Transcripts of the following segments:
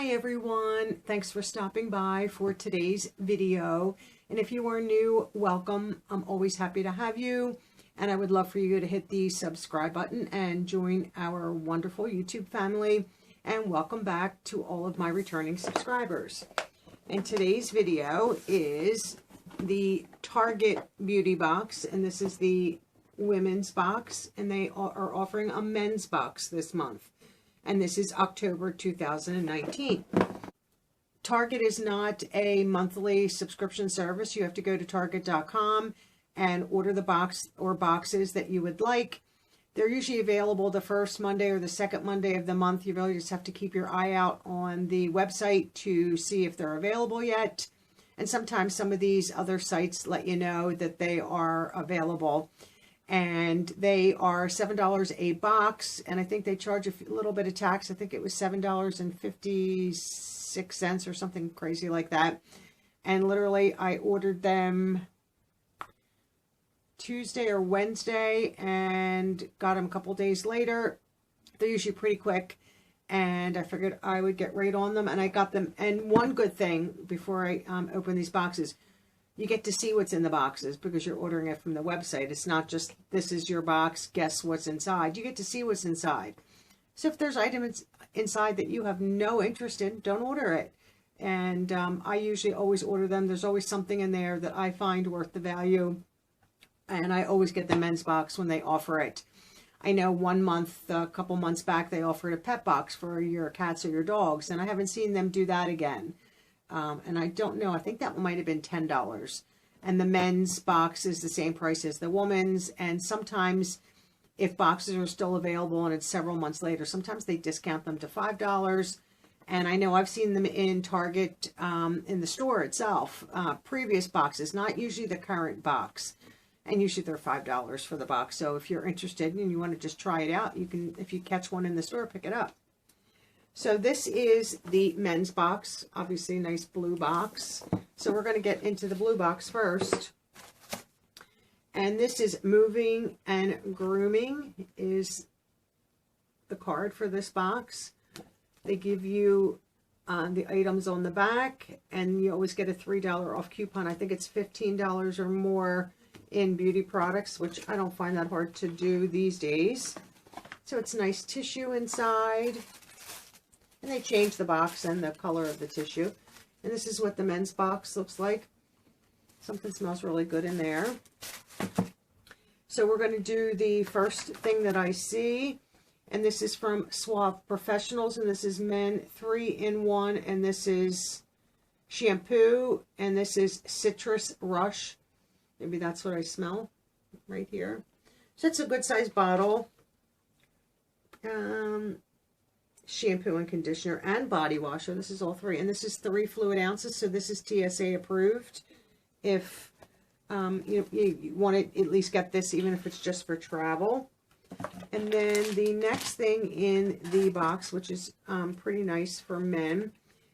Hi everyone, thanks for stopping by for today's video. And if you are new, welcome. I'm always happy to have you. And I would love for you to hit the subscribe button and join our wonderful YouTube family. And welcome back to all of my returning subscribers. And today's video is the Target Beauty Box. And this is the women's box. And they are offering a men's box this month. And this is October 2019. Target is not a monthly subscription service. You have to go to target.com and order the box or boxes that you would like. They're usually available the first Monday or the second Monday of the month. You really just have to keep your eye out on the website to see if they're available yet. And sometimes some of these other sites let you know that they are available. And they are $7 a box, and I think they charge a little bit of tax. I think it was $7.56 or something crazy like that. And literally, I ordered them Tuesday or Wednesday and got them a couple days later. They're usually pretty quick, and I figured I would get right on them, and I got them. And one good thing before I open these boxes, you get to see what's in the boxes because you're ordering it from the website. It's not just, this is your box, guess what's inside. You get to see what's inside. So if there's items inside that you have no interest in, don't order it. And I usually always order them. There's always something in there that I find worth the value. And I always get the men's box when they offer it. I know one month, a couple months back, they offered a pet box for your cats or your dogs. And I haven't seen them do that again. And I don't know, I think that one might have been $10. And the men's box is the same price as the woman's. And sometimes if boxes are still available and it's several months later, sometimes they discount them to $5. And I know I've seen them in Target in the store itself, previous boxes, not usually the current box. And usually they're $5 for the box. So if you're interested and you want to just try it out, you can, if you catch one in the store, pick it up. So this is the men's box, obviously a nice blue box. So we're going to get into the blue box first. And this is Moving and Grooming is the card for this box. They give you the items on the back, and you always get a $3 off coupon. I think it's $15 or more in beauty products, which I don't find that hard to do these days. So it's nice tissue inside. And they changed the box and the color of the tissue. And this is what the men's box looks like. Something smells really good in there. So we're going to do the first thing that I see. And this is from Suave Professionals. And this is Men 3-in-1. And this is shampoo. And this is Citrus Rush. Maybe that's what I smell right here. So it's a good size bottle. Shampoo and conditioner and body washer. This is all three, and this is 3 fluid ounces, so this is TSA approved. If you want to at least get this, even if it's just for travel. And then the next thing in the box, which is pretty nice for men,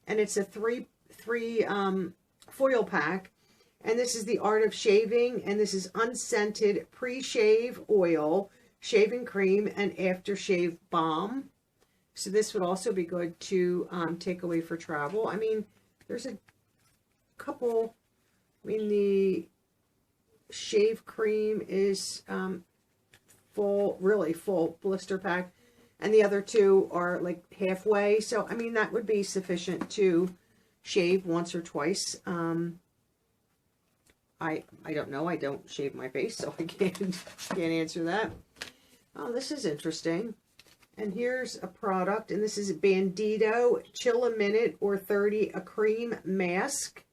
and it's a three foil pack, and this is the Art of Shaving, and this is unscented pre-shave oil, shaving cream, and aftershave balm. So this would also be good to take away for travel. I mean, there's a couple, the shave cream is full, really full blister pack. And the other two are like halfway. So, I mean, that would be sufficient to shave once or twice. I don't know. I don't shave my face, so I can't answer that. Oh, this is interesting. And here's a product, and this is Bandito Chill a Minute or 30, a cream mask.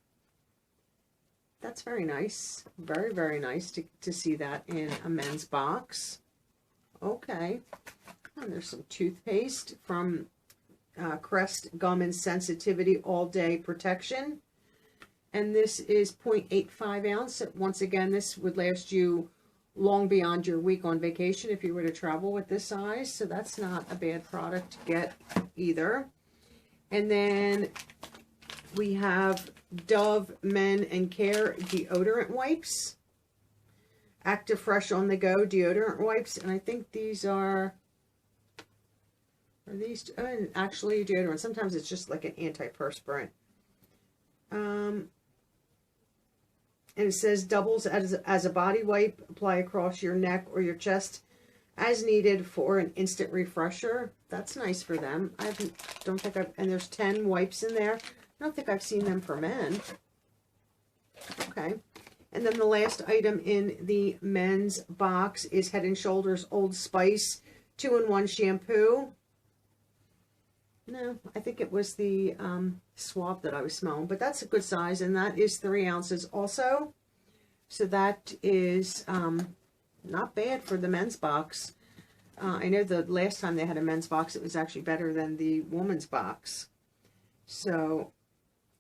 That's very nice. Very, very nice to see that in a men's box. Okay. And there's some toothpaste from Crest Gum and Sensitivity All Day Protection. And this is 0.85 ounce. Once again, this would last you long beyond your week on vacation if you were to travel with this size. So that's not a bad product to get either. And then we have Dove Men+Care deodorant wipes. Active Fresh on the Go deodorant wipes. And I think these are Are these actually deodorant? Sometimes it's just like an antiperspirant. And it says doubles as a body wipe. Apply across your neck or your chest as needed for an instant refresher. That's nice for them. Don't think I've, and there's 10 wipes in there. I don't think I've seen them for men. Okay. And then the last item in the men's box is Head & Shoulders Old Spice 2-in-1 shampoo. No, I think it was the Suave that I was smelling, but that's a good size, and that is 3 ounces also. So that is not bad for the men's box. I know the last time they had a men's box, it was actually better than the woman's box. So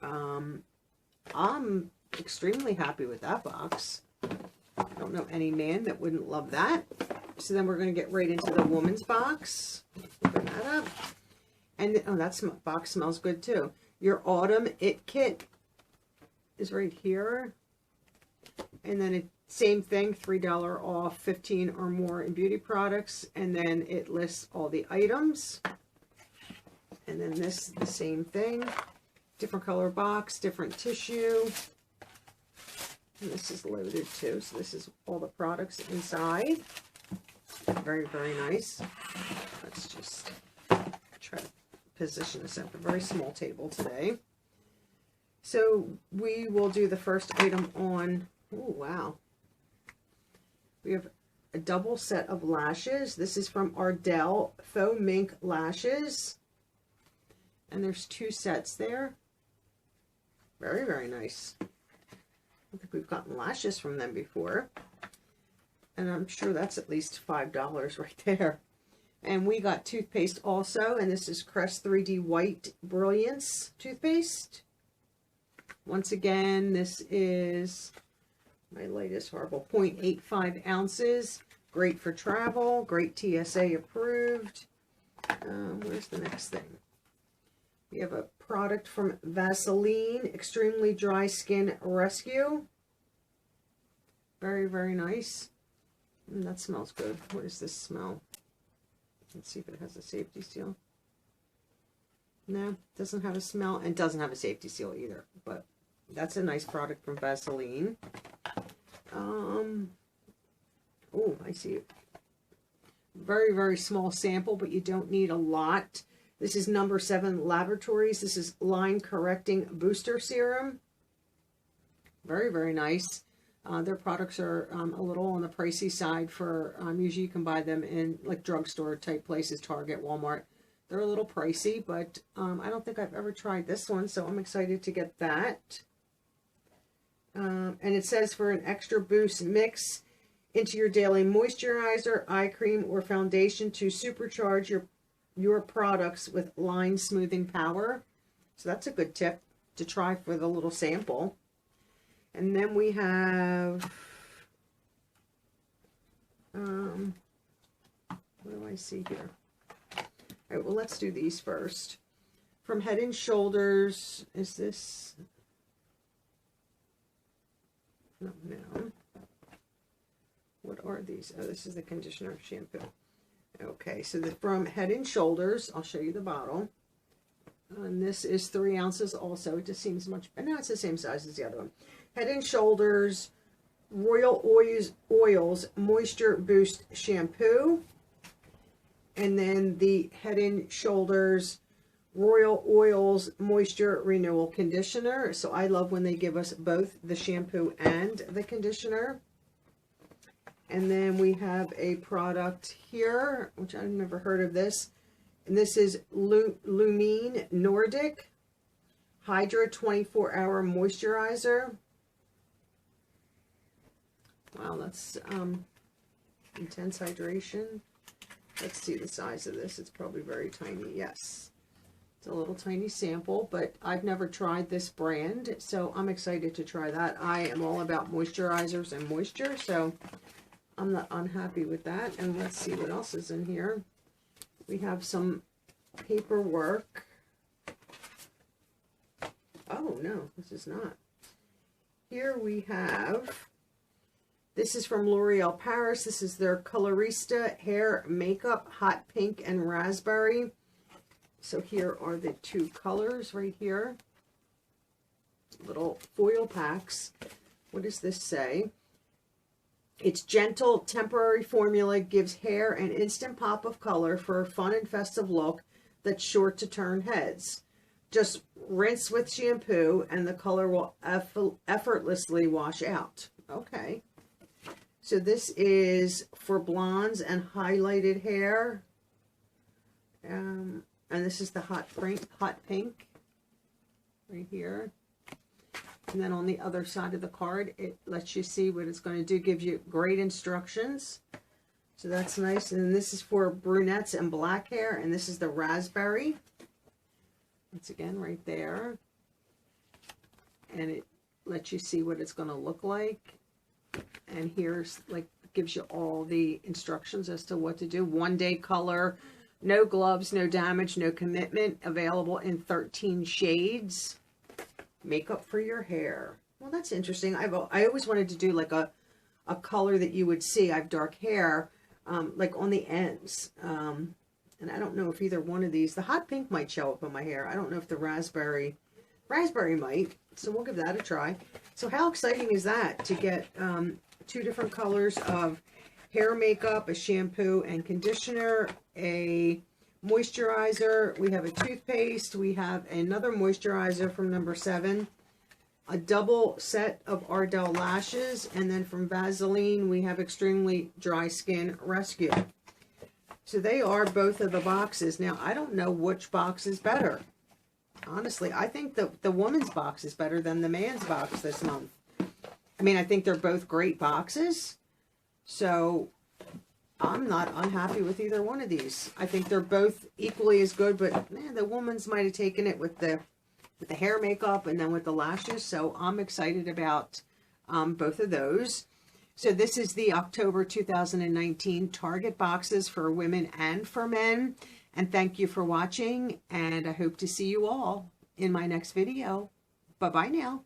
I'm extremely happy with that box. I don't know any man that wouldn't love that. So then we're going to get right into the woman's box. Open that up. And oh, that box smells good too. Your Autumn It Kit is right here. And then it, same thing, $3 off 15 or more in beauty products. And then it lists all the items. And then this, the same thing. Different color box, different tissue. And this is loaded too. So this is all the products inside. Very, very nice. Let's just try to position this at a very small table today. So we will do the first item on, oh wow. We have a double set of lashes. This is from Ardell Faux Mink Lashes. And there's 2 sets there. Very, very nice. I don't think we've gotten lashes from them before. And I'm sure that's at least $5 right there. And we got toothpaste also, and this is Crest 3D White Brilliance toothpaste. Once again, this is, my light is horrible, 0.85 ounces. Great for travel, great TSA approved. Where's the next thing? We have a product from Vaseline, Extremely Dry Skin Rescue. Very, very nice. That smells good. What does this smell? Let's see if it has a safety seal. No, doesn't have a smell, and doesn't have a safety seal either. But that's a nice product from Vaseline. Oh, I see it. Very, very small sample, but you don't need a lot. This is number 7 Laboratories. This is Line Correcting Booster Serum. Very, very nice. Their products are a little on the pricey side for, usually you can buy them in like drugstore type places, Target, Walmart. They're a little pricey, but I don't think I've ever tried this one, so I'm excited to get that. And it says for an extra boost, mix into your daily moisturizer, eye cream, or foundation to supercharge your products with line smoothing power. So that's a good tip to try for the little sample. And then we have, what do I see here? All right, well, let's do these first. From Head & Shoulders, is this, no. What are these? Oh, this is the conditioner shampoo. Okay, so from Head & Shoulders, I'll show you the bottle. And this is 3 ounces also. It just seems much, no, it's the same size as the other one. Head & Shoulders Royal Oils Moisture Boost Shampoo. And then the Head & Shoulders Royal Oils Moisture Renewal Conditioner. So I love when they give us both the shampoo and the conditioner. And then we have a product here, which I've never heard of this. And this is Lumene Nordic Hydra 24-Hour Moisturizer. Wow, that's intense hydration. Let's see the size of this. It's probably very tiny. Yes. It's a little tiny sample, but I've never tried this brand, so I'm excited to try that. I am all about moisturizers and moisture, so I'm not unhappy with that. And let's see what else is in here. We have some paperwork. Oh, no, this is not. Here we have, this is from L'Oreal Paris. This is their Colorista Hair Makeup Hot Pink and Raspberry So here are the two colors right here. Little foil packs. What does this say? It's gentle, temporary formula, gives hair an instant pop of color for a fun and festive look that's sure to turn heads. Just rinse with shampoo and the color will effortlessly wash out. Okay. So this is for blondes and highlighted hair. And this is the hot pink right here. And then on the other side of the card, it lets you see what it's going to do. Gives you great instructions. So that's nice. And then this is for brunettes and black hair. And this is the raspberry. Once again, right there. And it lets you see what it's going to look like. And here's, like, gives you all the instructions as to what to do. 1-day color. No gloves, no damage, no commitment. Available in 13 shades. Makeup for your hair. Well, that's interesting. I always wanted to do like a color that you would see. I have dark hair, like on the ends. And I don't know if either one of these, the hot pink might show up on my hair. I don't know if the raspberry might. So we'll give that a try. So how exciting is that to get 2 different colors of hair makeup, a shampoo and conditioner, a moisturizer, we have a toothpaste, we have another moisturizer from number 7, a double set of Ardell lashes, and then from Vaseline we have Extremely Dry Skin Rescue. So they are both of the boxes. Now I don't know which box is better. Honestly, I think the woman's box is better than the man's box this month. I mean, I think they're both great boxes. So I'm not unhappy with either one of these. I think they're both equally as good, but man, the woman's might have taken it with the hair makeup and then with the lashes. So I'm excited about both of those. So this is the October 2019 Target boxes for women and for men. And thank you for watching. And I hope to see you all in my next video. Bye-bye now.